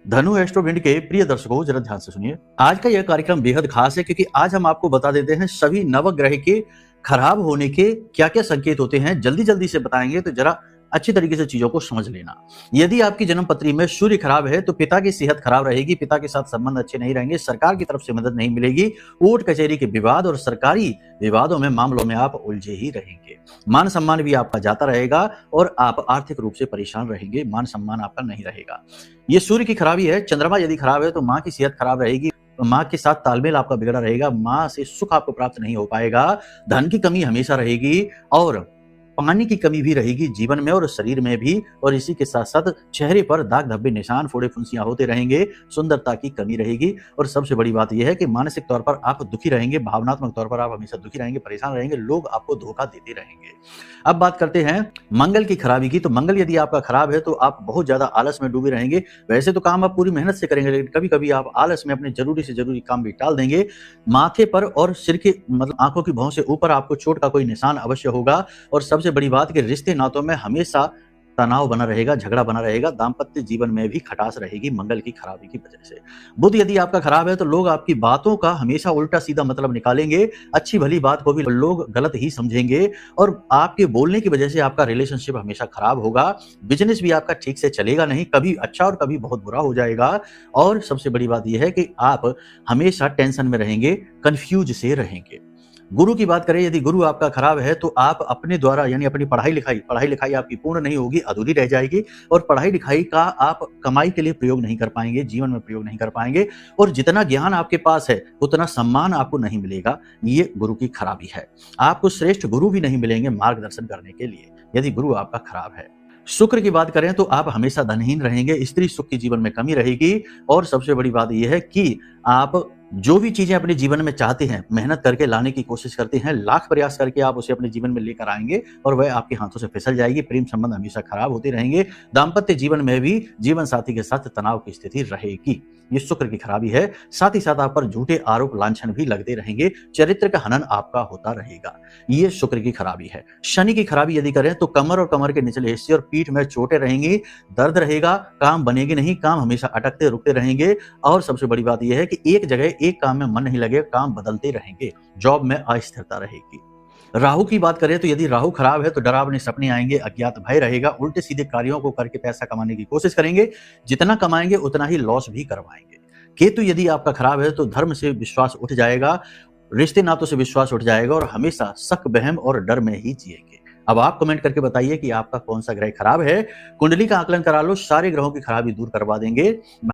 धनु एस्ट्रोविंड के प्रिय दर्शकों, जरा ध्यान से सुनिए। आज का यह कार्यक्रम बेहद खास है क्योंकि आज हम आपको बता देते हैं सभी नवग्रह के खराब होने के क्या क्या संकेत होते हैं। जल्दी जल्दी से बताएंगे तो जरा अच्छी तरीके से चीजों को समझ लेना। यदि आपकी जन्म पत्री में सूर्य खराब है तो पिता की सेहत खराब रहेगी, पिता के साथ संबंध अच्छे नहीं रहेंगे, सरकार की तरफ से मदद नहीं मिलेगी, कोर्ट कचहरी के विवाद और सरकारी विवादों में मामलों में आप उलझे ही रहेंगे। मान सम्मान भी आपका जाता रहेगा और आप आर्थिक रूप से परेशान रहेंगे, मान सम्मान आपका नहीं रहेगा। ये सूर्य की खराबी है। चंद्रमा यदि खराब है तो माँ की सेहत खराब रहेगी, माँ के साथ तालमेल आपका बिगड़ा रहेगा, माँ से सुख आपको प्राप्त नहीं हो पाएगा, धन की कमी हमेशा रहेगी और पानी की कमी भी रहेगी जीवन में और शरीर में भी। और इसी के साथ साथ चेहरे पर दाग धब्बे निशान फोड़े फुंसियां होते रहेंगे, सुंदरता की कमी रहेगी। और सबसे बड़ी बात यह है कि मानसिक तौर पर आप दुखी रहेंगे, भावनात्मक तौर पर आप हमेशा दुखी रहेंगे, परेशान रहेंगे, लोग आपको धोखा देते रहेंगे। अब बात करते हैं मंगल की खराबी की। तो मंगल यदि आपका खराब है तो आप बहुत ज्यादा आलस में डूबे रहेंगे। वैसे तो काम आप पूरी मेहनत से करेंगे, लेकिन कभी कभी आप आलस में अपने जरूरी से जरूरी काम भी टाल देंगे। माथे पर और सिर के मतलब आंखों की भौं से ऊपर आपको चोट का कोई निशान अवश्य होगा। और सबसे बड़ी बात कि रिश्ते नातों में हमेशा तनाव बना रहेगा, झगड़ा बना रहेगा, दाम्पत्य जीवन में भी खटास रहेगी मंगल की खराबी की वजह से। बुध यदि आपका खराब है तो लोग आपकी बातों का हमेशा उल्टा सीधा मतलब निकालेंगे, अच्छी भली बात को भी लोग गलत ही समझेंगे और आपके बोलने की वजह से आपका रिलेशनशिप हमेशा खराब होगा। बिजनेस भी आपका ठीक से चलेगा नहीं, कभी अच्छा और कभी बहुत बुरा हो जाएगा। और सबसे बड़ी बात यह है कि आप हमेशा टेंशन में रहेंगे, कंफ्यूज से रहेंगे। गुरु की बात करें, यदि गुरु आपका खराब है तो आप अपने द्वारा यानी अपनी पढ़ाई लिखाई आपकी पूर्ण नहीं होगी, अधूरी रह जाएगी। और पढ़ाई लिखाई का आप कमाई के लिए प्रयोग नहीं कर पाएंगे, जीवन में प्रयोग नहीं कर पाएंगे। और जितना ज्ञान आपके पास है उतना सम्मान आपको नहीं मिलेगा। ये गुरु की खराबी है। आपको श्रेष्ठ गुरु भी नहीं मिलेंगे मार्गदर्शन करने के लिए यदि गुरु आपका खराब है। शुक्र की बात करें तो आप हमेशा धनहीन रहेंगे, स्त्री सुख की जीवन में कमी रहेगी। और सबसे बड़ी बात यह है कि आप जो भी चीजें अपने जीवन में चाहते हैं, मेहनत करके लाने की कोशिश करते हैं, लाख प्रयास करके आप उसे अपने जीवन में लेकर आएंगे और वह आपके हाथों से फिसल जाएगी। प्रेम संबंध हमेशा खराब होते रहेंगे, दाम्पत्य जीवन में भी जीवन साथी के साथ तनाव की स्थिति रहेगी। ये शुक्र की खराबी है। साथ ही साथ आप पर झूठे आरोप लांछन भी लगते रहेंगे, चरित्र का हनन आपका होता रहेगा। ये शुक्र की खराबी है। शनि की खराबी यदि करें तो कमर और कमर के निचले हिस्से और पीठ में चोटें रहेंगी, दर्द रहेगा, काम बनेगी नहीं, काम हमेशा अटकते रुकते रहेंगे। और सबसे बड़ी बात यह है कि एक जगह एक काम में मन नहीं लगेगा, काम बदलते रहेंगे, जॉब में अस्थिरता रहेगी। राहु की बात करें तो यदि राहु खराब है तो डरावने सपने आएंगे, अज्ञात भय रहेगा, उल्टे सीधे कार्यों को करके पैसा कमाने की कोशिश करेंगे, जितना कमाएंगे उतना ही लॉस भी करवाएंगे। केतु यदि आपका खराब है तो धर्म से विश्वास उठ जाएगा, रिश्ते नातों से विश्वास उठ जाएगा और हमेशा शक बहम और डर में ही जिएंगे। अब आप कमेंट करके बताइए कि आपका कौन सा ग्रह खराब है। कुंडली का आकलन करा लो, सारे ग्रहों की खराबी दूर करवा देंगे।